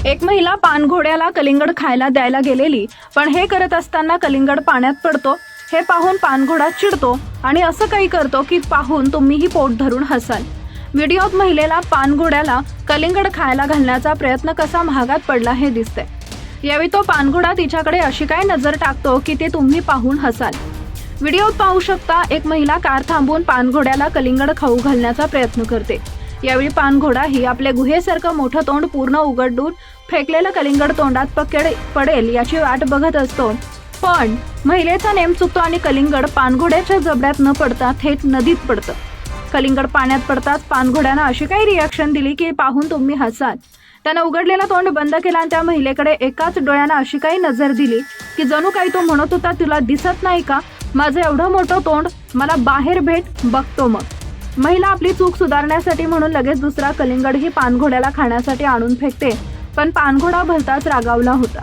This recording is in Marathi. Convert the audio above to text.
एक महिला पानघोड्याला कलिंगड खायला द्यायला गेलेली, पण हे करत असताना कलिंगड पाण्यात पडतो. हे पाहून पानघोडा चिडतो आणि असं काही करतो की पाहून तुम्हीही पोट धरून हसाल. व्हिडिओत महिलेला पानघोड्याला कलिंगड खायला घालण्याचा प्रयत्न कसा महागात पडला हे दिसतंय. यावेळी तो पानघोडा तिच्याकडे अशी काय नजर टाकतो की ते तुम्ही पाहून हसाल. व्हिडिओत पाहू शकता, एक महिला कार थांबवून पानघोड्याला कलिंगड खाऊ घालण्याचा प्रयत्न करते. यावेळी पानघोडा ही आपल्या गुहेसारखं मोठं तोंड पूर्ण उघडून फेकलेलं कलिंगड तोंडात पडेल याची वाट बघत असतो. पण महिलेचा नेम चुकतो आणि कलिंगड पानघोड्याच्या जबड्यात न पडता थेट नदीत पडतं. कलिंगड पाण्यात पडताच पानघोड्यानं अशी काही रिॲक्शन दिली की पाहून तुम्ही हसाल. त्यानं उघडलेला तोंड बंद केला आणि त्या महिलेकडे एकाच डोळ्यानं अशी काही नजर दिली की जणू काही तो म्हणत होता, तुला दिसत नाही का, माझं एवढं मोठं तोंड, मला बाहेर भेट, बघतो मग. महिला आपली चूक सुधारण्यासाठी म्हणून लगेच दुसरा कलिंगडही पानघोड्याला खाण्यासाठी आणून फेकते, पण पानघोडा भलताच रागावला होता.